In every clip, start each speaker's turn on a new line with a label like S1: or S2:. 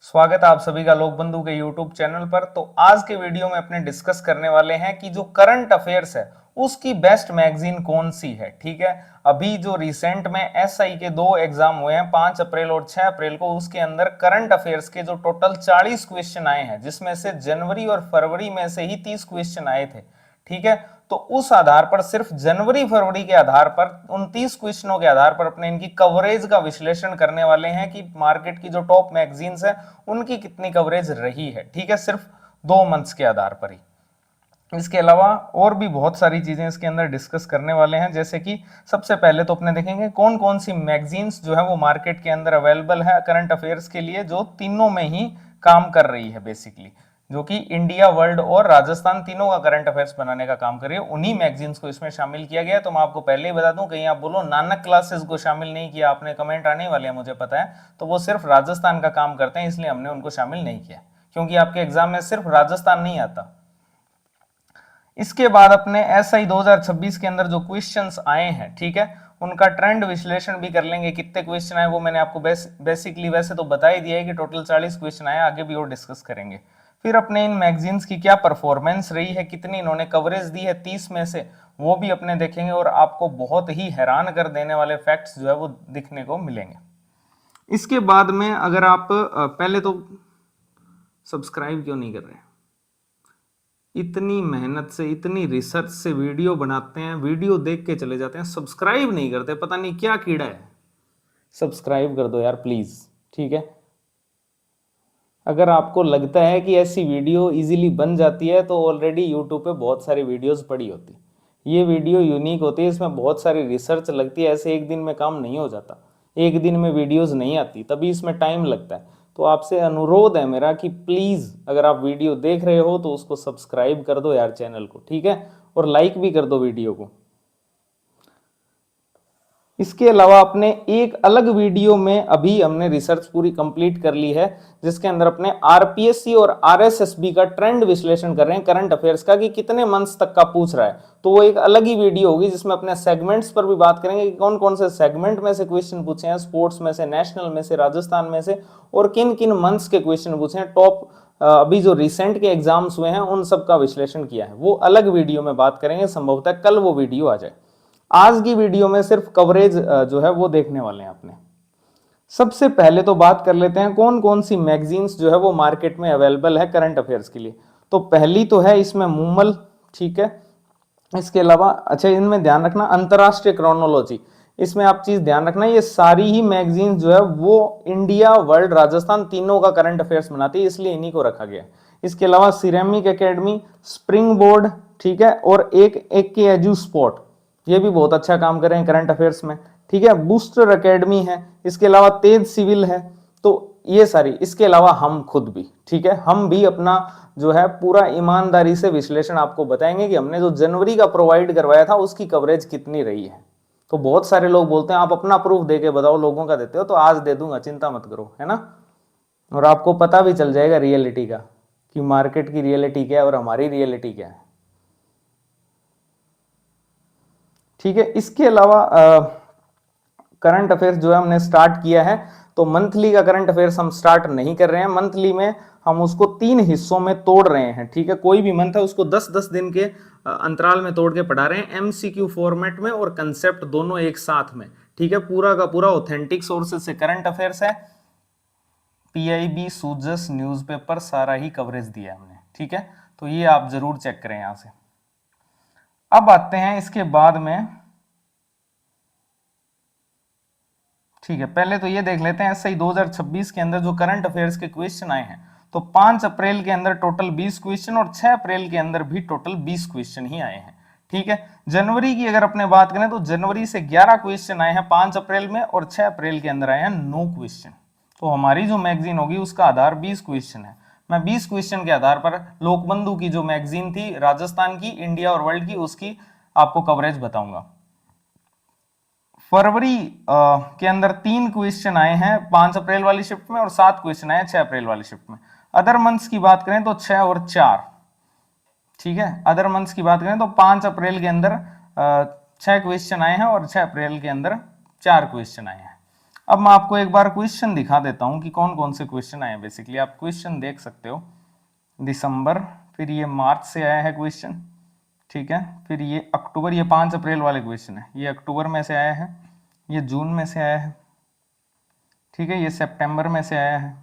S1: स्वागत है आप सभी का लोक बंधु के YouTube चैनल पर। तो आज के वीडियो में अपने डिस्कस करने वाले हैं कि जो करंट अफेयर्स है उसकी बेस्ट मैगजीन कौन सी है। ठीक है, अभी जो रिसेंट में एसआई के दो एग्जाम हुए हैं 5 अप्रैल और 6 अप्रैल को, उसके अंदर करंट अफेयर्स के जो टोटल 40 क्वेश्चन आए हैं, जिसमें से जनवरी और फरवरी में से ही 30 क्वेश्चन आए थे। ठीक है, तो उस आधार पर सिर्फ जनवरी फरवरी के आधार पर 29 क्वेश्चनों के आधार पर अपने इनकी कवरेज का विश्लेषण करने वाले हैं कि मार्केट की जो टॉप मैगजीन्स है उनकी कितनी कवरेज रही है। ठीक है, सिर्फ 2 मंथ्स के आधार पर ही। इसके अलावा और भी बहुत सारी चीजें इसके अंदर डिस्कस करने वाले हैं, जैसे कि सबसे पहले तो अपने देखेंगे कौन कौन सी मैगजीन्स जो है वो मार्केट के अंदर अवेलेबल है करंट अफेयर्स के लिए, जो तीनों में ही काम कर रही है बेसिकली, जो कि इंडिया, वर्ल्ड और राजस्थान तीनों का करंट अफेयर्स बनाने का काम कर रही है। उन्हीं मैगजीन्स को इसमें शामिल किया गया है। तो मैं आपको पहले ही बता दूं, कहीं आप बोलो नानक क्लासेस को शामिल नहीं किया आपने, कमेंट आने वाले हैं मुझे पता है, तो वो सिर्फ राजस्थान का काम करते हैं, इसलिए हमने उनको शामिल नहीं किया, क्योंकि आपके एग्जाम में सिर्फ राजस्थान नहीं आता। इसके बाद अपने एसआई 2026 के अंदर जो क्वेश्चंस आए हैं, ठीक है, उनका ट्रेंड विश्लेषण भी कर लेंगे। कितने क्वेश्चन आए वो मैंने आपको बेसिकली वैसे तो बता ही दिया है कि टोटल 40 क्वेश्चन आए, आगे भी और डिस्कस करेंगे। फिर अपने इन मैगजीन्स की क्या परफॉर्मेंस रही है, कितनी इन्होंने कवरेज दी है 30 में से, वो भी अपने देखेंगे, और आपको बहुत ही हैरान कर देने वाले फैक्ट्स जो है वो दिखने को मिलेंगे। इसके बाद में अगर आप पहले तो सब्सक्राइब क्यों नहीं कर रहे हैं, इतनी मेहनत से इतनी रिसर्च से वीडियो बनाते हैं, वीडियो देख के चले जाते हैं, सब्सक्राइब नहीं करते, पता नहीं क्या कीड़ा है। सब्सक्राइब कर दो यार प्लीज। ठीक है, अगर आपको लगता है कि ऐसी वीडियो इजीली बन जाती है तो ऑलरेडी यूट्यूब पे बहुत सारी वीडियोस पड़ी होती, ये वीडियो यूनिक होती है, इसमें बहुत सारी रिसर्च लगती है, ऐसे एक दिन में काम नहीं हो जाता, एक दिन में वीडियोस नहीं आती, तभी इसमें टाइम लगता है। तो आपसे अनुरोध है मेरा कि प्लीज अगर आप वीडियो देख रहे हो तो उसको सब्सक्राइब कर दो यार चैनल को, ठीक है, और लाइक भी कर दो वीडियो को। इसके अलावा अपने एक अलग वीडियो में अभी हमने रिसर्च पूरी कंप्लीट कर ली है, जिसके अंदर अपने आरपीएससी और आरएसएसबी का ट्रेंड विश्लेषण कर रहे हैं करंट अफेयर्स का, कि कितने मंथ्स तक का पूछ रहा है। तो वो एक अलग ही वीडियो होगी जिसमें अपने सेगमेंट्स पर भी बात करेंगे कि कौन कौन से सेगमेंट में से क्वेश्चन पूछे हैं, स्पोर्ट्स में से, नेशनल में से, राजस्थान में से, और किन किन मंथ्स के क्वेश्चन पूछे हैं, टॉप अभी जो रिसेंट के एग्जाम्स हुए हैं उन सब का विश्लेषण किया है। वो अलग वीडियो में बात करेंगे, संभवतः कल वो वीडियो आ जाए। आज की वीडियो में सिर्फ कवरेज जो है वो देखने वाले हैं अपने। सबसे पहले तो बात कर लेते हैं कौन कौन सी मैगजीन्स जो है वो मार्केट में अवेलेबल है करंट अफेयर्स के लिए। तो पहली तो है इसमें मूमल, ठीक है। इसके अलावा अच्छा इनमें ध्यान रखना अंतरराष्ट्रीय क्रोनोलॉजी, इसमें आप चीज ध्यान रखना, ये सारी ही मैगजीन जो है वो इंडिया, वर्ल्ड, राजस्थान तीनों का करंट अफेयर्स बनाती है, इसलिए इन्हीं को रखा गया। इसके अलावा सिरेमिक एकेडमी, स्प्रिंग बोर्ड, ठीक है, और एक के एजू स्पोर्ट, ये भी बहुत अच्छा काम कर रहे हैं करंट अफेयर्स में, ठीक है। बूस्टर एकेडमी है, इसके अलावा तेज सिविल है, तो ये सारी, इसके अलावा हम खुद भी, ठीक है, हम भी अपना जो है पूरा ईमानदारी से विश्लेषण आपको बताएंगे कि हमने जो जनवरी का प्रोवाइड करवाया था उसकी कवरेज कितनी रही है। तो बहुत सारे लोग बोलते हैं आप अपना प्रूफ देके बताओ, लोगों का देते हो, तो आज दे दूंगा, चिंता मत करो, है ना। और आपको पता भी चल जाएगा रियलिटी का, कि मार्केट की रियलिटी क्या है और हमारी रियलिटी क्या है, ठीक है। इसके अलावा करंट अफेयर्स जो है हमने स्टार्ट किया है, तो मंथली का करंट अफेयर्स हम स्टार्ट नहीं कर रहे हैं। मंथली में हम उसको 3 हिस्सों में तोड़ रहे हैं, ठीक है। कोई भी मंथ है उसको 10-10 दिन के अंतराल में तोड़ के पढ़ा रहे हैं, एमसीक्यू फॉर्मेट में और कंसेप्ट दोनों एक साथ में, ठीक है। पूरा का पूरा ऑथेंटिक सोर्सेज से करंट अफेयर्स है, पीआईबी, सूजस, न्यूज़पेपर, सारा ही कवरेज दिया हमने, ठीक है। तो ये आप जरूर चेक करें यहां से। अब आते हैं इसके बाद में, ठीक है, पहले तो ये देख लेते हैं एसआई 2026 के अंदर जो करंट अफेयर्स के क्वेश्चन आए हैं। तो 5 अप्रैल के अंदर टोटल 20 क्वेश्चन और 6 अप्रैल के अंदर भी टोटल 20 क्वेश्चन ही आए हैं, ठीक है। जनवरी की अगर अपने बात करें तो जनवरी से 11 क्वेश्चन आए हैं 5 अप्रैल में, और 6 अप्रैल के अंदर आए हैं 9 क्वेश्चन। तो हमारी जो मैगजीन होगी उसका आधार 20 क्वेश्चन है। मैं 20 क्वेश्चन के आधार पर लोकबंधु की जो मैगजीन थी राजस्थान की, इंडिया और वर्ल्ड की, उसकी आपको कवरेज बताऊंगा। फरवरी के अंदर 3 क्वेश्चन आए हैं 5 अप्रैल वाली शिफ्ट में, और 7 क्वेश्चन आए हैं 6 अप्रैल वाली शिफ्ट में। अदर मंथ्स की बात करें तो 6 और 4, ठीक है। अदर मंथ्स की बात करें तो 5 अप्रैल के अंदर 6 क्वेश्चन आए हैं और 6 अप्रैल के अंदर 4 क्वेश्चन आए हैं। अब मैं आपको एक बार क्वेश्चन दिखा देता हूं कि कौन कौन से क्वेश्चन आए हैं। बेसिकली आप क्वेश्चन देख सकते हो, दिसंबर, फिर ये मार्च से आया है क्वेश्चन, ठीक है, फिर ये अक्टूबर, ये 5 अप्रैल वाले क्वेश्चन है, ये अक्टूबर में से आया है, ये जून में से आया है, ठीक है, ये सितंबर में से आया है,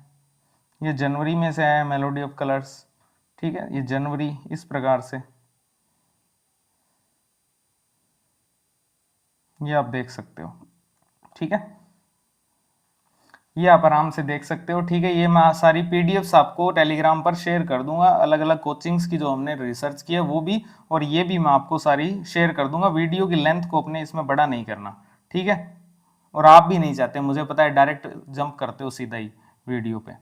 S1: ये जनवरी में से आया है, मेलोडी ऑफ कलर्स, ठीक है, ये जनवरी, इस प्रकार से ये आप देख सकते हो, ठीक है, ये आप आराम से देख सकते हो, ठीक है। ये मैं सारी पीडीएफ्स आपको टेलीग्राम पर शेयर कर दूंगा, अलग अलग कोचिंग्स की जो हमने रिसर्च की है वो भी, और ये भी मैं आपको सारी शेयर कर दूंगा। वीडियो की लेंथ को अपने इसमें बड़ा नहीं करना, ठीक है, और आप भी नहीं चाहते, मुझे पता है, डायरेक्ट जंप करते हो सीधा ही वीडियो पे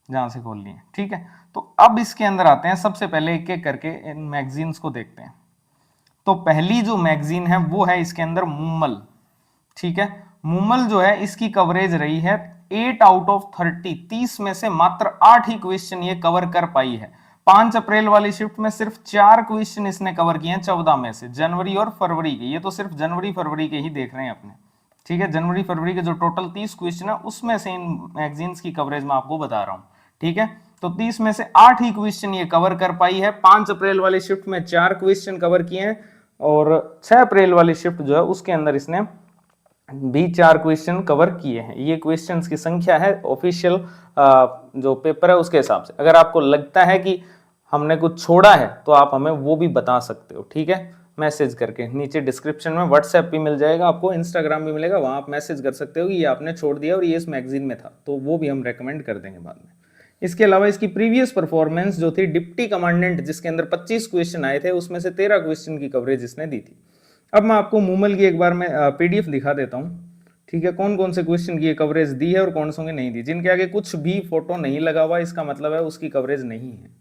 S1: जहां से खोलनी है, ठीक है। तो अब इसके अंदर आते हैं, सबसे पहले एक एक करके इन मैगजीन्स को देखते हैं। तो पहली जो मैगजीन है वो है इसके अंदर मूमल, ठीक है। मूमल जो है इसकी कवरेज रही है 8 आउट ऑफ 30, 30 में से मात्र 8 ही क्वेश्चन ये कवर कर पाई है। 5 अप्रैल वाली शिफ्ट में सिर्फ 4 क्वेश्चन इसने कवर किए हैं 14 में से, जनवरी और फरवरी के, ये तो सिर्फ जनवरी फरवरी के ही देख रहे हैं अपने, ठीक है। जनवरी फरवरी के जो टोटल 30 क्वेश्चन है उसमें से इन मैगजीन्स की कवरेज मैं आपको बता रहा हूं, ठीक है। तो 30 में से 8 ही क्वेश्चन ये कवर कर पाई है। 5 अप्रैल वाली शिफ्ट में 4 क्वेश्चन कवर किए हैं, और 6 अप्रैल वाली शिफ्ट जो है उसके अंदर इसने भी 4 क्वेश्चन कवर किए हैं। ये क्वेश्चंस की संख्या है ऑफिशियल जो पेपर है उसके हिसाब से। अगर आपको लगता है कि हमने कुछ छोड़ा है तो आप हमें वो भी बता सकते हो, ठीक है, मैसेज करके। नीचे डिस्क्रिप्शन में व्हाट्सएप भी मिल जाएगा आपको, इंस्टाग्राम भी मिलेगा, वहां आप मैसेज कर सकते हो कि ये आपने छोड़ दिया और ये इस मैगजीन में था, तो वो भी हम रेकमेंड कर देंगे बाद में। इसके अलावा इसकी प्रीवियस परफॉर्मेंस जो थी डिप्टी कमांडेंट, जिसके अंदर 25 क्वेश्चन आए थे, उसमें से 13 क्वेश्चन की कवरेज इसने दी थी। अब मैं आपको मूमल की एक बार मैं पीडीएफ दिखा देता हूं, ठीक है, कौन कौन से क्वेश्चन की कवरेज दी है और कौन से नहीं दी। जिनके आगे कुछ भी फोटो नहीं लगा हुआ इसका मतलब है उसकी कवरेज नहीं है।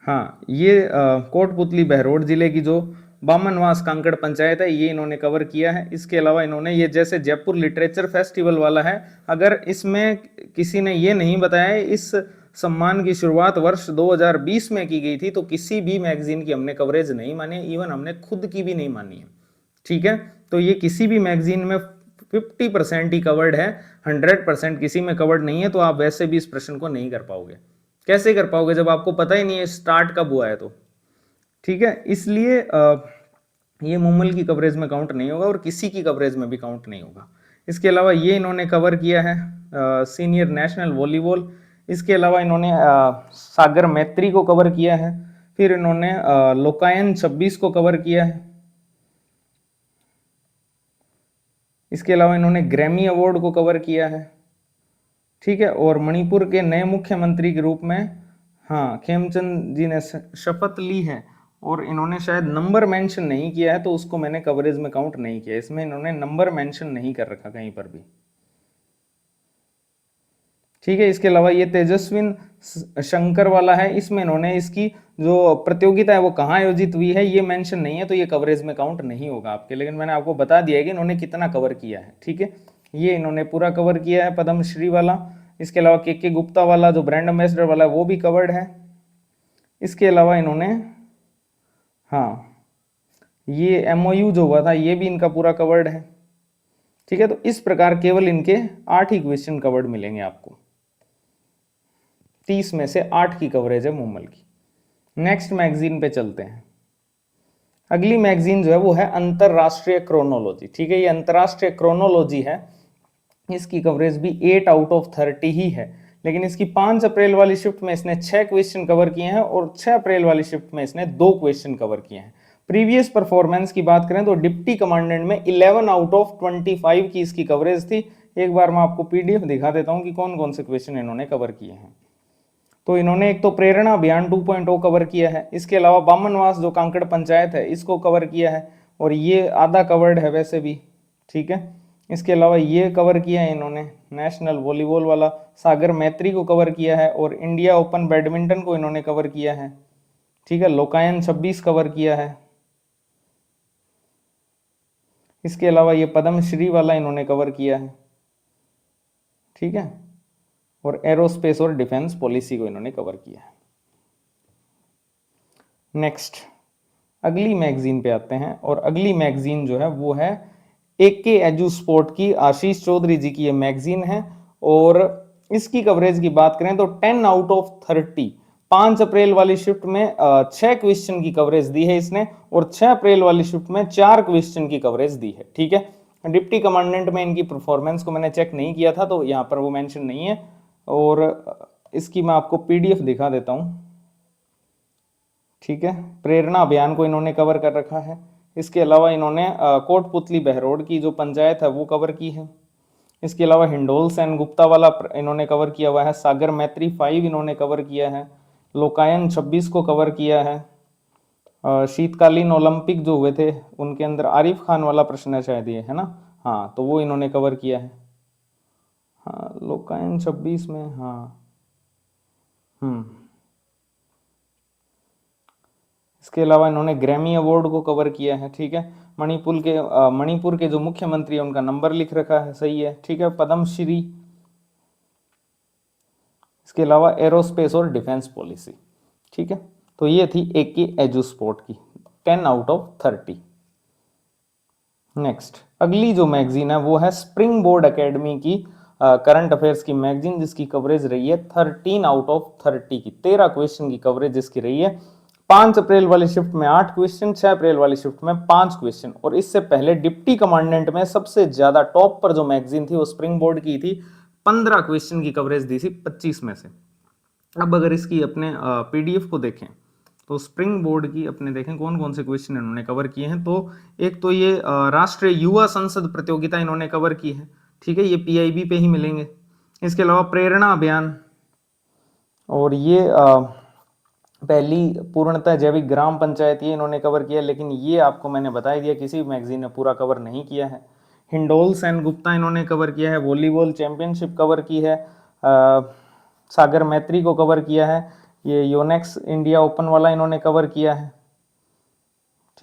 S1: हाँ, ये कोटपुतली बहरोड जिले की जो बामनवास कांकड़ पंचायत है ये इन्होंने कवर किया है। इसके अलावा इन्होंने ये जैसे जयपुर लिटरेचर फेस्टिवल वाला है, अगर इसमें किसी ने ये नहीं बताया इस सम्मान की शुरुआत वर्ष 2020 में की गई थी, तो किसी भी मैगजीन की हमने कवरेज नहीं मानी है, इवन हमने खुद की भी नहीं मानी है, ठीक है। तो ये किसी भी मैगजीन में 50% ही कवर्ड है, 100% किसी में कवर्ड नहीं है। तो आप वैसे भी इस प्रश्न को नहीं कर पाओगे। कैसे कर पाओगे जब आपको पता ही नहीं है स्टार्ट कब हुआ है, तो ठीक है। इसलिए ये मूमल की कवरेज में काउंट नहीं होगा और किसी की कवरेज में भी काउंट नहीं होगा। इसके अलावा ये इन्होंने कवर किया है सीनियर नेशनल वॉलीबॉल। इसके अलावा इन्होंने सागर मैत्री को कवर किया है, फिर इन्होंने लोकायन 26 को कवर किया है। इसके अलावा इन्होंने ग्रैमी अवार्ड को कवर किया है, ठीक है। और मणिपुर के नए मुख्यमंत्री के रूप में, हाँ, खेमचंद जी ने शपथ ली है, और इन्होंने शायद नंबर मेंशन नहीं किया है तो उसको मैंने कवरेज में काउंट नहीं किया। इसमें इन्होंने नंबर मेंशन नहीं कर रखा कहीं पर भी, ठीक है। इसके अलावा ये तेजस्विन शंकर वाला है, इसमें इन्होंने इसकी जो प्रतियोगिता है वो कहाँ आयोजित हुई है ये मेंशन नहीं है, तो ये कवरेज में काउंट नहीं होगा आपके। लेकिन मैंने आपको बता दिया है कि इन्होंने कितना कवर किया है, ठीक है। ये इन्होंने पूरा कवर किया है, पद्मश्री वाला। इसके अलावा के गुप्ता वाला जो ब्रांड एम्बेसडर वाला है वो भी कवर्ड है। इसके अलावा इन्होंने, हाँ, ये एमओयू जो हुआ था ये भी इनका पूरा कवर्ड है, ठीक है। तो इस प्रकार केवल इनके 8 ही क्वेश्चन कवर्ड मिलेंगे आपको, 30 में से 8 की कवरेज है मूमल की। नेक्स्ट मैगजीन पे चलते हैं। अगली मैगजीन जो है वो है अंतरराष्ट्रीय क्रोनोलॉजी, ठीक है। ये अंतरराष्ट्रीय क्रोनोलॉजी है, इसकी कवरेज भी 8 आउट ऑफ 30 ही है। लेकिन इसकी 5 अप्रैल वाली शिफ्ट में इसने 6 क्वेश्चन कवर किए हैं, और 6 अप्रैल वाली शिफ्ट में इसने 2 क्वेश्चन कवर किए हैं। प्रीवियस परफॉर्मेंस की बात करें तो डिप्टी कमांडेंट में 11 आउट ऑफ 25 की इसकी कवरेज थी। एक बार मैं आपको पीडीएफ दिखा देता हूं कि कौन कौन से क्वेश्चन इन्होंने कवर किए हैं। तो इन्होंने एक तो प्रेरणा अभियान 2.0 कवर किया है। इसके अलावा बामनवास जो कांकड़ पंचायत है इसको कवर किया है, और ये आधा कवर्ड है वैसे भी, ठीक है। इसके अलावा ये कवर किया है इन्होंने नेशनल वॉलीबॉल वाला, सागर मैत्री को कवर किया है, और इंडिया ओपन बैडमिंटन को इन्होंने कवर किया है, ठीक है। लोकायन 26 कवर किया है। इसके अलावा ये पद्मश्री वाला इन्होंने कवर किया है, ठीक है। और एरोस्पेस और डिफेंस पॉलिसी को इन्होंने कवर किया है। नेक्स्ट अगली मैगजीन पे आते हैं, और अगली मैगजीन जो है वो है AK एजू स्पोर्ट की आशीष चौधरी जी की ये मैगजीन है। और इसकी कवरेज की बात करें तो 10 आउट ऑफ 30, 5 अप्रैल वाली शिफ्ट में 6 क्वेश्चन की कवरेज दी है इसने, और 6 अप्रैल वाली शिफ्ट में 4 क्वेश्चन की कवरेज दी है। ठीक है, डिप्टी कमांडेंट में इनकी परफॉर्मेंस को मैंने चेक नहीं किया था तो यहाँ पर वो मेंशन नहीं है। और इसकी मैं आपको PDF दिखा देता हूँ। ठीक है, प्रेरणा अभियान को इन्होंने कवर कर रखा है। इसके अलावा इन्होंने कोटपुतली बहरोड की जो पंचायत है वो कवर की है। इसके अलावा हिंडोल सेन गुप्ता वाला इन्होंने कवर किया हुआ है। सागर मैत्री 5 इन्होंने कवर किया है। लोकायन 26 को कवर किया है। शीतकालीन ओलंपिक जो हुए थे उनके अंदर आरिफ खान वाला प्रश्न है शायद ये, है ना, हाँ, तो वो इन्होंने कवर किया है। हाँ, लोकायन 26 में, हाँ। इसके अलावा इन्होंने ग्रैमी अवार्ड को कवर किया है। ठीक है, मणिपुर के जो मुख्यमंत्री है उनका नंबर लिख रखा है, सही है। ठीक है, पद्मश्री। इसके अलावा एरोस्पेस और डिफेंस पॉलिसी। ठीक है, तो ये थी AK एजू स्पोर्ट की 10 आउट ऑफ 30। नेक्स्ट अगली जो मैगजीन है वो है स्प्रिंग बोर्ड एकेडमी की करंट अफेयर्स की मैगजीन, जिसकी कवरेज रही है 13 आउट ऑफ 30 की, 13 क्वेश्चन की कवरेज जिसकी रही है। 5 अप्रैल वाली शिफ्ट में 8 क्वेश्चन, 6 अप्रैल वाली शिफ्ट में 5 क्वेश्चन। और इससे पहले डिप्टी कमांडेंट में सबसे ज्यादा टॉप पर जो मैगजीन थी वो स्प्रिंग बोर्ड की थी, 15 क्वेश्चन की कवरेज दी थी 25 में से। अब अगर इसकी अपने PDF को देखें तो स्प्रिंग बोर्ड की अपने देखें कौन कौन से क्वेश्चन इन्होंने कवर किए हैं। तो एक तो ये राष्ट्रीय युवा संसद प्रतियोगिता इन्होंने कवर की है। ठीक है, ये PIB पे ही मिलेंगे। इसके अलावा प्रेरणा अभियान, और ये पहली पूर्णतः जैविक ग्राम पंचायत ये इन्होंने कवर किया, लेकिन ये आपको मैंने बता दिया किसी मैगजीन ने पूरा कवर नहीं किया है। हिंडोल सेन गुप्ता इन्होंने कवर किया है, वॉलीबॉल चैंपियनशिप कवर की है, सागर मैत्री को कवर किया है, ये योनेक्स इंडिया ओपन वाला इन्होंने कवर किया है।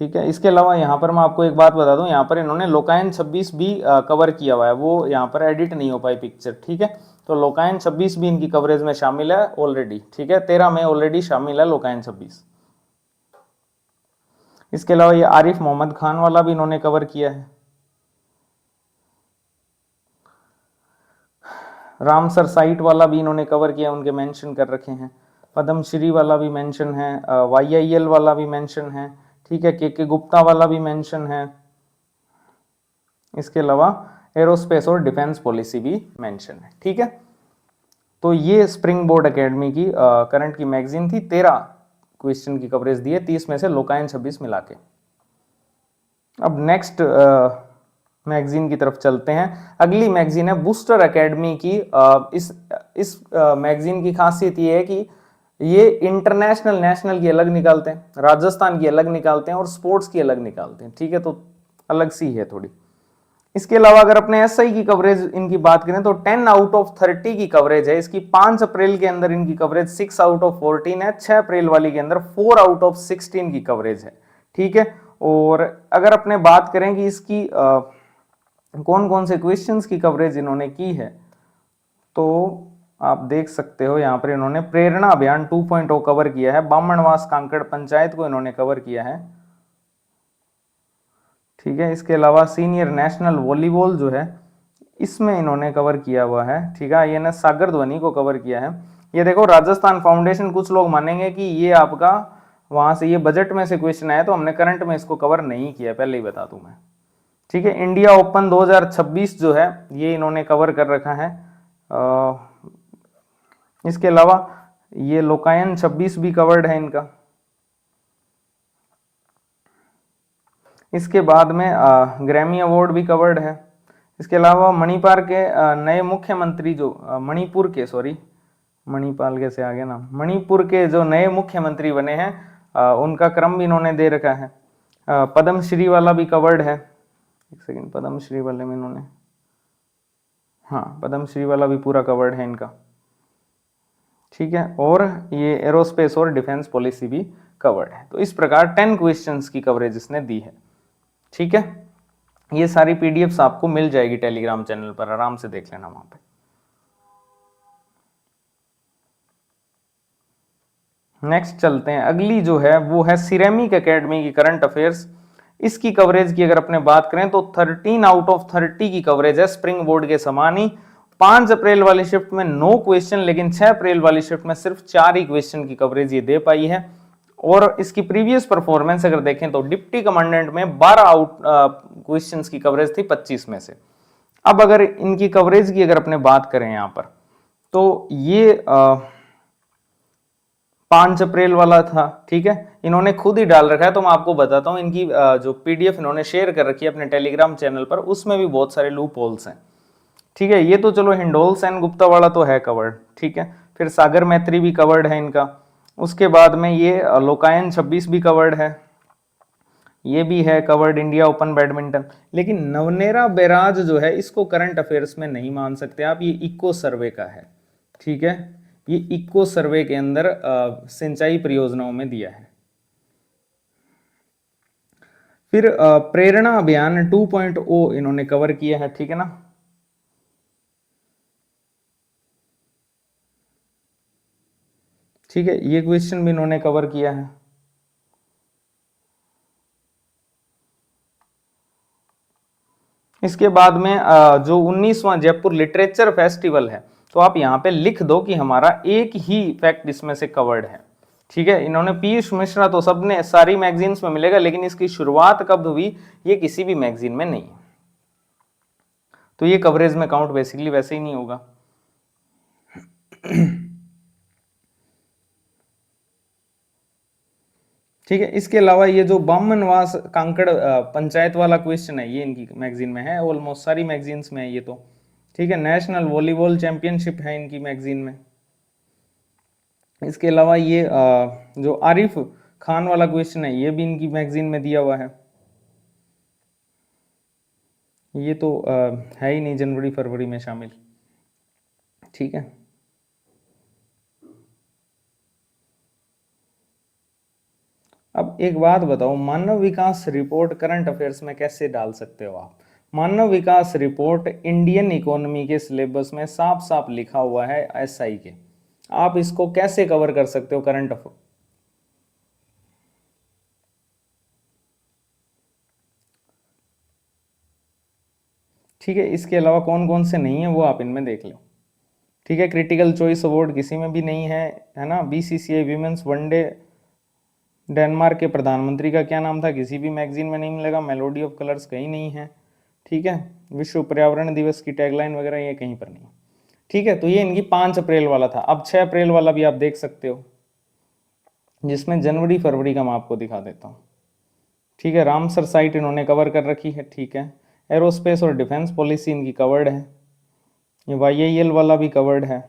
S1: ठीक है, इसके अलावा यहाँ पर मैं आपको एक बात बता दूं, यहाँ पर इन्होंने लोकायन 26 भी कवर किया हुआ है, वो यहाँ पर एडिट नहीं हो पाई पिक्चर। ठीक है, तो लोकायन 26 भी इनकी कवरेज में शामिल है ऑलरेडी। ठीक है, 13 में ऑलरेडी शामिल है लोकायन 26। इसके अलावा ये आरिफ मोहम्मद खान वाला भी इन्होंने कवर किया है। रामसर साइट वाला भी इन्होंने कवर किया, उनके मेंशन कर रखे हैं। पद्मश्री वाला भी मेंशन है, YIL वाला भी मेंशन है। ठीक है, KK गुप्ता वाला भी मेंशन है। इसके अलावा एरोस्पेस और डिफेंस पॉलिसी भी मेंशन है। ठीक है, तो ये स्प्रिंग बोर्ड एकेडमी की करंट की मैगजीन थी, 13 क्वेश्चन की कवरेज दी है, 30 में से लोकायन 26 मिला के। अब नेक्स्ट मैगजीन की तरफ चलते हैं। अगली मैगजीन है बूस्टर एकेडमी की। इस मैगजीन की खासियत ये है कि ये इंटरनेशनल नेशनल की अलग निकालते हैं, राजस्थान की अलग निकालते हैं और स्पोर्ट्स की अलग निकालते हैं। ठीक है, तो अलग सी है थोड़ी। इसके अलावा अगर अपने SI की कवरेज इनकी बात करें तो 10 आउट ऑफ 30 की कवरेज है इसकी। 5 अप्रैल के अंदर इनकी कवरेज 6 आउट ऑफ 14 है, 6 अप्रैल वाली के अंदर 4 आउट ऑफ 16 की कवरेज है। ठीक है, और अगर अपने बात करें कि इसकी कौन कौन से क्वेश्चंस की कवरेज इन्होंने की है, तो आप देख सकते हो यहाँ पर इन्होंने प्रेरणा अभियान 2.0 कवर किया है, बामणवास कांकड़ पंचायत को इन्होंने कवर किया है। ठीक है, इसके अलावा सीनियर नेशनल वॉलीबॉल जो है इसमें इन्होंने कवर किया हुआ है। ठीक है, INS सागर ध्वनि को कवर किया है। ये देखो राजस्थान फाउंडेशन, कुछ लोग मानेंगे कि ये आपका वहां से ये बजट में से क्वेश्चन आया, तो हमने करंट में इसको कवर नहीं किया, पहले ही बता दूं मैं। ठीक है, इंडिया ओपन 2026 जो है ये इन्होंने कवर कर रखा है। इसके अलावा ये लोकायन 26 भी कवर्ड है इनका। इसके बाद में ग्रैमी अवार्ड भी कवर्ड है। इसके अलावा मणिपुर के नए मुख्यमंत्री जो मणिपाल कैसे आ गया ना, मणिपुर के जो नए मुख्यमंत्री बने हैं उनका क्रम भी इन्होंने दे रखा है। पद्मश्री वाला भी कवर्ड है। एक सेकंड, पद्मश्री वाले में इन्होंने, हाँ, पद्मश्री वाला भी पूरा कवर्ड है इनका। ठीक है, और ये एरोस्पेस और डिफेंस पॉलिसी भी कवर्ड है। तो इस प्रकार 10 क्वेश्चंस की कवरेज इसने दी है। ठीक है, ये सारी PDFs आपको मिल जाएगी टेलीग्राम चैनल पर, आराम से देख लेना वहां पे। नेक्स्ट चलते हैं, अगली जो है वो है सिरेमिक एकेडमी की करंट अफेयर्स। इसकी कवरेज की अगर अपने बात करें तो 13 आउट ऑफ 30 की कवरेज है, स्प्रिंग बोर्ड के समान ही। 5 अप्रैल वाली शिफ्ट में 9 क्वेश्चन, लेकिन 6 अप्रैल वाली शिफ्ट में सिर्फ 4 ही क्वेश्चन की कवरेज ये दे पाई है। और इसकी प्रीवियस परफॉर्मेंस अगर देखें तो डिप्टी कमांडेंट में 12 आउट क्वेश्चंस की कवरेज थी 25 में से। अब अगर इनकी कवरेज की अगर अपने बात करें यहां पर, तो ये 5 अप्रैल वाला था, ठीक है, इन्होंने खुद ही डाल रखा है, तो मैं आपको बताता हूं इनकी जो पीडीएफ इन्होंने शेयर कर रखी है अपने टेलीग्राम चैनल पर, उसमें भी बहुत सारे लूप होल्स हैं, ठीक है। ये तो चलो हिंडोल सेन गुप्ता वाला तो है कवर्ड, ठीक है। फिर सागर मैत्री भी कवर्ड है इनका। उसके बाद में ये लोकायन 26 भी कवर्ड है, ये भी है कवर्ड, इंडिया ओपन बैडमिंटन। लेकिन नवनेरा बैराज जो है इसको करंट अफेयर्स में नहीं मान सकते आप, ये इको सर्वे का है, ठीक है। ये इको सर्वे के अंदर सिंचाई परियोजनाओं में दिया है। फिर प्रेरणा अभियान 2.0 इन्होंने कवर किया है, ठीक है ना। ठीक है, ये क्वेश्चन भी इन्होंने कवर किया है। इसके बाद में जो 19वां जयपुर लिटरेचर फेस्टिवल है, तो आप यहां पे लिख दो कि हमारा एक ही फैक्ट इसमें से कवर्ड है, ठीक है। इन्होंने पीयूष मिश्रा तो सबने सारी मैगजीन्स में मिलेगा, लेकिन इसकी शुरुआत कब हुई ये किसी भी मैगजीन में नहीं है, तो ये कवरेज में काउंट बेसिकली वैसे ही नहीं होगा। ठीक है, इसके अलावा ये जो बामनवास कांकड़ पंचायत वाला क्वेश्चन है, ये इनकी मैगजीन में है, ऑलमोस्ट सारी मैगजीन्स में है ये तो, ठीक है। नेशनल वॉलीबॉल चैंपियनशिप है इनकी मैगजीन में। इसके अलावा ये जो आरिफ खान वाला क्वेश्चन है, ये भी इनकी मैगजीन में दिया हुआ है। ये तो है ही नहीं जनवरी फरवरी में शामिल, ठीक है। अब एक बात बताओ, मानव विकास रिपोर्ट करंट अफेयर्स में कैसे डाल सकते हो आप? मानव विकास रिपोर्ट इंडियन इकोनॉमी के सिलेबस में साफ साफ लिखा हुआ है एसआई के, आप इसको कैसे कवर कर सकते हो करंट अफेयर? ठीक है, इसके अलावा कौन कौन से नहीं है वो आप इनमें देख लो, ठीक है। क्रिटिकल चॉइस अवार्ड किसी में भी नहीं है ना। बीसीसीआई विमेंस वनडे, डेनमार्क के प्रधानमंत्री का क्या नाम था, किसी भी मैगजीन में नहीं मिलेगा। मेलोडी ऑफ कलर्स कहीं नहीं है, ठीक है। विश्व पर्यावरण दिवस की टैगलाइन वगैरह ये कहीं पर नहीं, ठीक है। तो ये इनकी 5 अप्रैल वाला था। अब 6 अप्रैल वाला भी आप देख सकते हो, जिसमें जनवरी फरवरी का मैं आपको दिखा देता हूँ, ठीक है। रामसर साइट इन्होंने कवर कर रखी है, ठीक है। एरोस्पेस और डिफेंस पॉलिसी इनकी कवर्ड है। ये वाईआईएल वाला भी कवर्ड है,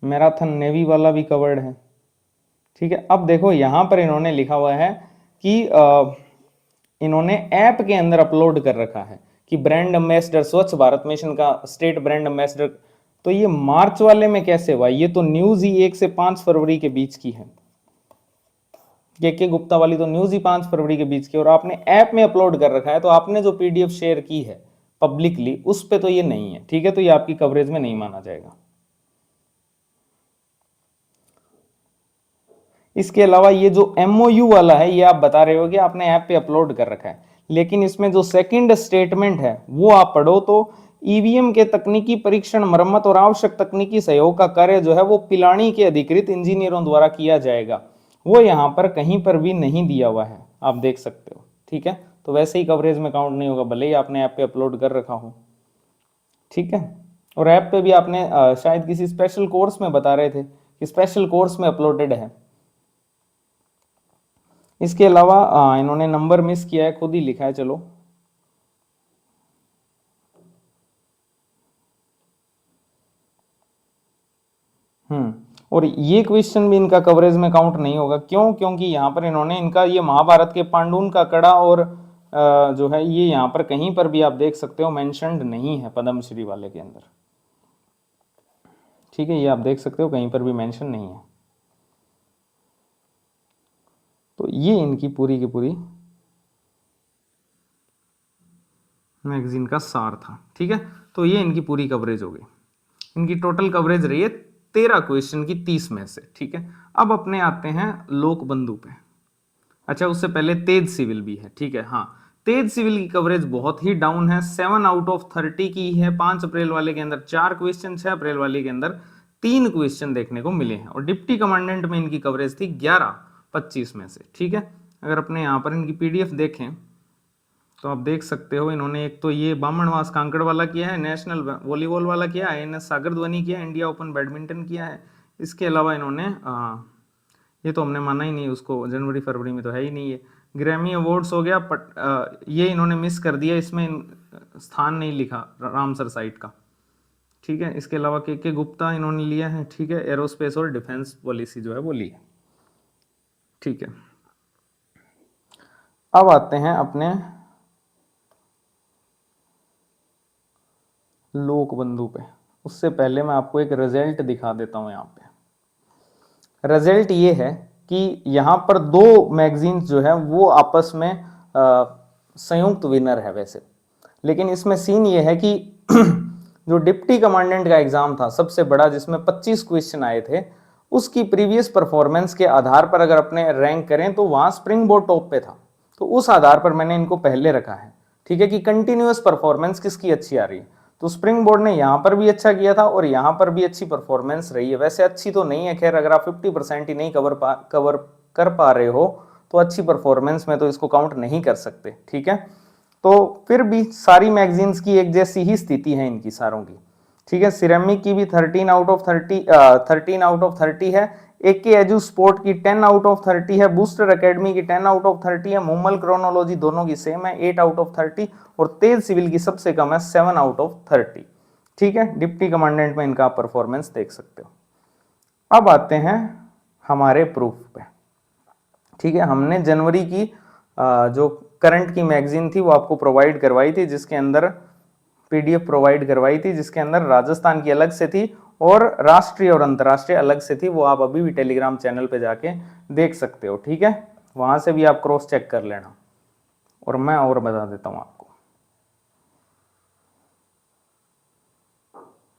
S1: मैराथन नेवी वाला भी कवर्ड है, ठीक है। अब देखो यहां पर इन्होंने लिखा हुआ है कि इन्होंने ऐप के अंदर अपलोड कर रखा है कि ब्रांड एम्बेसडर, स्वच्छ भारत मिशन का स्टेट ब्रांड एम्बेसडर। तो ये मार्च वाले में कैसे हुआ? ये तो न्यूज ही 1 से 5 फरवरी के बीच की है, के गुप्ता वाली तो न्यूज ही 5 फरवरी के बीच की, और आपने ऐप में अपलोड कर रखा है, तो आपने जो पीडीएफ शेयर की है पब्लिकली उस पे तो ये नहीं है, ठीक है। तो ये आपकी कवरेज में नहीं माना जाएगा। इसके अलावा ये जो एमओयू वाला है, ये आप बता रहे हो कि आपने ऐप पे अपलोड कर रखा है, लेकिन इसमें जो सेकंड स्टेटमेंट है वो आप पढ़ो तो ईवीएम के तकनीकी परीक्षण, मरम्मत और आवश्यक तकनीकी सहयोग का कार्य जो है वो पिलानी के अधिकृत इंजीनियरों द्वारा किया जाएगा, वो यहाँ पर कहीं पर भी नहीं दिया हुआ है, आप देख सकते हो, ठीक है। तो वैसे ही कवरेज में काउंट नहीं होगा, भले ही आपने ऐप पे अपलोड कर रखा हो, ठीक है। और ऐप पे भी आपने शायद किसी स्पेशल कोर्स में बता रहे थे कि स्पेशल कोर्स में अपलोडेड है। इसके अलावा इन्होंने नंबर मिस किया है, खुद ही लिखा है, चलो और ये क्वेश्चन भी इनका कवरेज में काउंट नहीं होगा। क्यों? क्योंकि यहाँ पर इन्होंने इनका ये महाभारत के पांडुन का कड़ा और जो है ये यहाँ पर कहीं पर भी आप देख सकते हो मेंशन्ड नहीं है पद्मश्री वाले के अंदर, ठीक है। ये आप देख सकते हो कहीं पर भी मेंशन नहीं है। तो ये इनकी पूरी की पूरी मैगजीन का सार था, ठीक है। तो ये इनकी पूरी कवरेज हो गई। इनकी टोटल कवरेज रही है 13 क्वेश्चन की 30 में से, ठीक है। अब अपने आते हैं लोक बंधु पे। अच्छा, उससे पहले तेज सिविल भी है, ठीक है। हाँ, तेज सिविल की कवरेज बहुत ही डाउन है, 7/30 की है। 5 अप्रैल वाले के अंदर 4 क्वेश्चन, 6 अप्रैल वाले के अंदर 3 क्वेश्चन देखने को मिले हैं। और डिप्टी कमांडेंट में इनकी कवरेज थी 11/25 में से, ठीक है। अगर अपने यहाँ पर इनकी पीडीएफ देखें तो आप देख सकते हो, इन्होंने एक तो ये बामणवास कांकड़ वाला किया है, नेशनल वॉलीबॉल वाला किया है, INS सागर ध्वनि किया है, इंडिया ओपन बैडमिंटन किया है। इसके अलावा इन्होंने ये तो हमने माना ही नहीं, उसको जनवरी फरवरी में तो है ही नहीं ये। ग्रैमी अवार्ड्स हो गया, ये इन्होंने मिस कर दिया, इसमें स्थान नहीं लिखा रामसर साइट का, ठीक है। इसके अलावा के गुप्ता इन्होंने लिया है, ठीक है। एरोस्पेस और डिफेंस पॉलिसी जो है वो ली है, ठीक है। अब आते हैं अपने लोक बंधु पे। उससे पहले मैं आपको एक रिजल्ट दिखा देता हूं। यहाँ पे रिजल्ट ये है कि यहाँ पर 2 मैगजीन्स जो है वो आपस में संयुक्त विनर है वैसे, लेकिन इसमें सीन ये है कि जो डिप्टी कमांडेंट का एग्जाम था सबसे बड़ा, जिसमें 25 क्वेश्चन आए थे, उसकी प्रीवियस परफॉर्मेंस के आधार पर अगर अपने रैंक करें तो वहां स्प्रिंग बोर्ड टॉप पे था। तो उस आधार पर मैंने इनको पहले रखा है, ठीक है, कि कंटिन्यूअस परफॉर्मेंस किसकी अच्छी आ रही है। तो स्प्रिंग बोर्ड ने यहाँ पर भी अच्छा किया था और यहाँ पर भी अच्छी परफॉर्मेंस रही है। वैसे अच्छी तो नहीं है, खैर अगर आप 50% ही नहीं कवर कर पा रहे हो तो अच्छी परफॉर्मेंस में तो इसको काउंट नहीं कर सकते, ठीक है। तो फिर भी सारी मैगजीन्स की एक जैसी ही स्थिति है इनकी सारों की, ठीक है। सिरेमिक की भी 13/30 है। AK एजू स्पोर्ट की 10/30 है। बूस्टर एकेडमी की 10/30 है। मोमल क्रोनोलॉजी दोनों की सेम है 8/30, और तेज सिविल की सबसे कम है 7/30, ठीक है। डिप्टी कमांडेंट में इनका परफॉर्मेंस देख सकते हो। अब आते हैं हमारे प्रूफ पे, ठीक है। हमने जनवरी की जो करंट की मैगजीन थी वो आपको प्रोवाइड करवाई थी, जिसके अंदर PDF प्रोवाइड करवाई थी, जिसके अंदर राजस्थान की अलग से थी और राष्ट्रीय और अंतर्राष्ट्रीय अलग से थी। वो आप अभी भी टेलीग्राम चैनल पे जाके देख सकते हो, ठीक है। वहां से भी आप क्रॉस चेक कर लेना। और मैं और बता देता हूं आपको,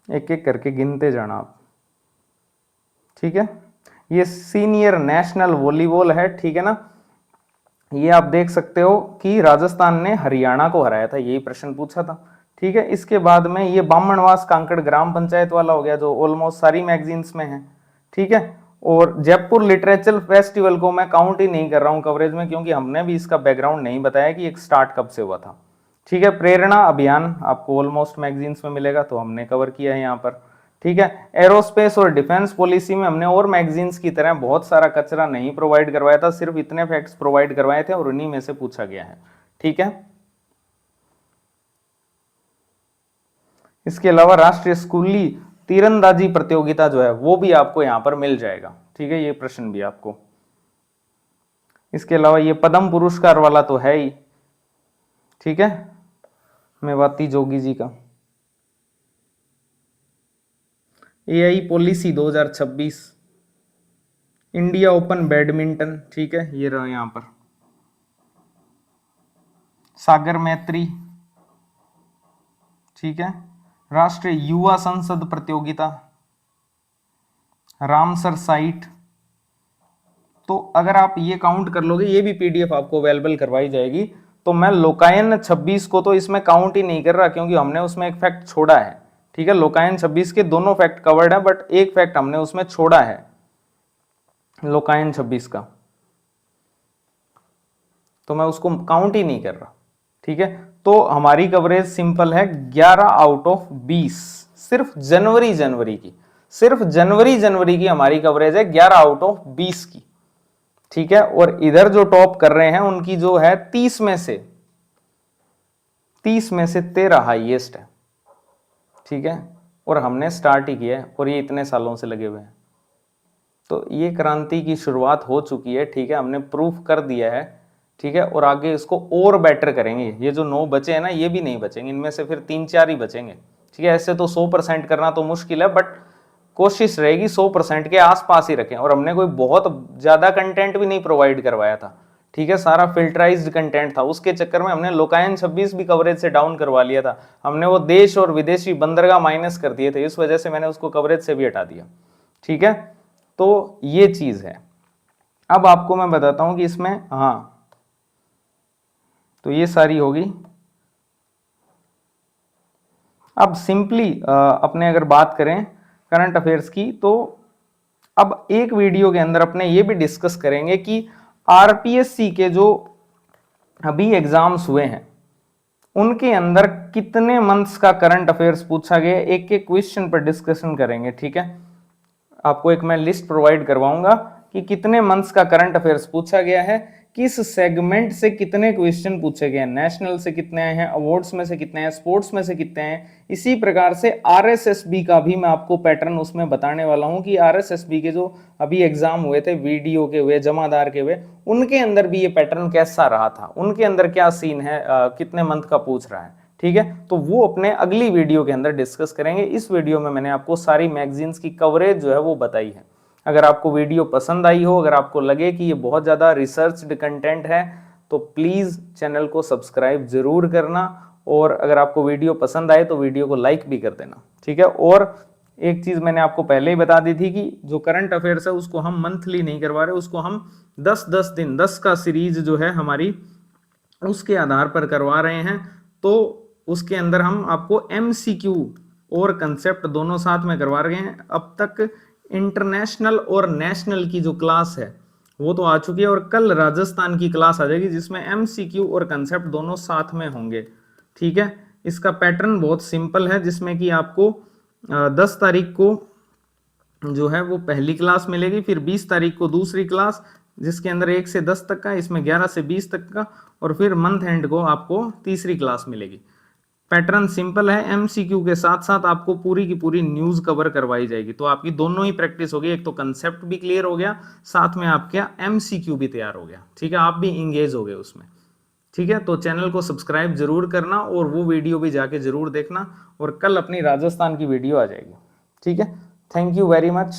S1: एक एक करके गिनते जाना आप, ठीक है। ये सीनियर नेशनल वॉलीबॉल है, ठीक है ना। ये आप देख सकते हो कि राजस्थान ने हरियाणा को हराया था, यही प्रश्न पूछा था, ठीक है। इसके बाद में ये बामणवास कांकड़ ग्राम पंचायत वाला हो गया, जो ऑलमोस्ट सारी मैगजीन्स में है, ठीक है। और जयपुर लिटरेचर फेस्टिवल को मैं काउंट ही नहीं कर रहा हूं कवरेज में, क्योंकि हमने भी इसका बैकग्राउंड नहीं बताया कि एक स्टार्ट कब से हुआ था, ठीक है। प्रेरणा अभियान आपको ऑलमोस्ट मैगजीन्स में मिलेगा, तो हमने कवर किया है यहाँ पर, ठीक है। एरोस्पेस और डिफेंस पॉलिसी में हमने और मैगजीन्स की तरह बहुत सारा कचरा नहीं प्रोवाइड करवाया था, सिर्फ इतने फैक्ट्स प्रोवाइड करवाए थे और उन्हीं में से पूछा गया है, ठीक है। इसके अलावा राष्ट्रीय स्कूली तीरंदाजी प्रतियोगिता जो है वो भी आपको यहां पर मिल जाएगा, ठीक है। ये प्रश्न भी आपको, इसके अलावा ये पद्म पुरस्कार वाला तो है ही, ठीक है, मेवाती जोगी जी का। AI policy 2026, India open badminton, ठीक है, ये रहा यहां पर। सागर मैत्री, ठीक है। राष्ट्रीय युवा संसद प्रतियोगिता, रामसर साइट। तो अगर आप ये काउंट कर लोगे, ये भी PDF आपको अवेलेबल करवाई जाएगी। तो मैं लोकायन 26 को तो इसमें काउंट ही नहीं कर रहा, क्योंकि हमने उसमें एक फैक्ट छोड़ा है, ठीक है। लोकायन 26 के दोनों फैक्ट कवर्ड है, बट एक फैक्ट हमने उसमें छोड़ा है लोकायन 26 का, तो मैं उसको काउंट ही नहीं कर रहा, ठीक है। तो हमारी कवरेज सिंपल है 11/20, सिर्फ जनवरी की हमारी कवरेज है 11/20 की, ठीक है। और इधर जो टॉप कर रहे हैं उनकी जो है 30 में से 13 हाईएस्ट है, ठीक है। और हमने स्टार्ट ही किया है और ये इतने सालों से लगे हुए हैं। तो ये क्रांति की शुरुआत हो चुकी है, ठीक है। हमने प्रूफ कर दिया है, ठीक है। और आगे इसको और बेटर करेंगे। ये जो 9 बचे हैं ना, ये भी नहीं बचेंगे, इनमें से फिर 3-4 ही बचेंगे, ठीक है। ऐसे तो 100% करना तो मुश्किल है, बट कोशिश रहेगी 100% के आसपास ही रखें। और हमने कोई बहुत ज्यादा कंटेंट भी नहीं प्रोवाइड करवाया था, ठीक है। सारा फिल्टराइज्ड कंटेंट था, उसके चक्कर में हमने लोकायन 26 भी कवरेज से डाउन करवा लिया था। हमने वो देश और विदेशी बंदरगाह माइनस कर दिए थे, इस वजह से मैंने उसको कवरेज से भी हटा दिया, ठीक है। तो ये चीज है। अब आपको मैं बताता हूं कि इसमें, हाँ तो ये सारी होगी। अब सिंपली अपने अगर बात करें करंट अफेयर्स की, तो अब एक वीडियो के अंदर अपने ये भी डिस्कस करेंगे कि आरपीएससी के जो अभी एग्जाम्स हुए हैं उनके अंदर कितने मंथ्स का करंट अफेयर्स पूछा गया, एक एक क्वेश्चन पर डिस्कशन करेंगे। ठीक है, आपको एक मैं लिस्ट प्रोवाइड करवाऊंगा कि कितने मंथ्स का करंट अफेयर्स पूछा गया है, किस सेगमेंट से कितने क्वेश्चन पूछे गए हैं, नेशनल से कितने आए हैं, अवार्ड्स में से कितने हैं, स्पोर्ट्स में से कितने हैं। इसी प्रकार से आरएसएसबी का भी मैं आपको पैटर्न उसमें बताने वाला हूं कि आरएसएसबी के जो अभी एग्जाम हुए थे, वीडियो के हुए, जमादार के हुए, उनके अंदर भी ये पैटर्न कैसा रहा था, उनके अंदर क्या सीन है, कितने मंथ का पूछ रहा है। ठीक है, तो वो अपने अगली वीडियो के अंदर डिस्कस करेंगे। इस वीडियो में मैंने आपको सारी मैगजीन्स की कवरेज जो है वो बताई है। अगर आपको वीडियो पसंद आई हो, अगर आपको लगे कि ये बहुत ज़्यादा रिसर्च्ड कंटेंट है, तो प्लीज़ चैनल को सब्सक्राइब जरूर करना, और अगर आपको वीडियो पसंद आए तो वीडियो को लाइक भी कर देना। ठीक है, और एक चीज़ मैंने आपको पहले ही बता दी थी कि जो करंट अफेयर्स है उसको हम मंथली नहीं करवा रहे, उसको हम 10-10 दिन 10 का सीरीज जो है हमारी, उसके आधार पर करवा रहे हैं। तो उसके अंदर हम आपको एमसीक्यू और कंसेप्ट दोनों साथ में करवा रहे हैं। अब तक इंटरनेशनल और नेशनल की जो क्लास है वो तो आ चुकी है, और कल राजस्थान की क्लास आ जाएगी जिसमें एमसीक्यू और कंसेप्ट दोनों साथ में होंगे। ठीक है, इसका पैटर्न बहुत सिंपल है, जिसमें कि आपको 10 तारीख को जो है वो पहली क्लास मिलेगी, फिर 20 तारीख को दूसरी क्लास जिसके अंदर 1 से 10 तक का, इसमें 11 से 20 तक का, और फिर मंथ एंड को आपको तीसरी क्लास मिलेगी। पैटर्न सिंपल है, एमसीक्यू के साथ साथ आपको पूरी की पूरी न्यूज कवर करवाई जाएगी, तो आपकी दोनों ही प्रैक्टिस होगी। एक तो कंसेप्ट भी क्लियर हो गया, साथ में आपका एमसीक्यू भी तैयार हो गया। ठीक है, आप भी इंगेज हो गए उसमें। ठीक है, तो चैनल को सब्सक्राइब जरूर करना, और वो वीडियो भी जाके जरूर देखना, और कल अपनी राजस्थान की वीडियो आ जाएगी। ठीक है, थैंक यू वेरी मच।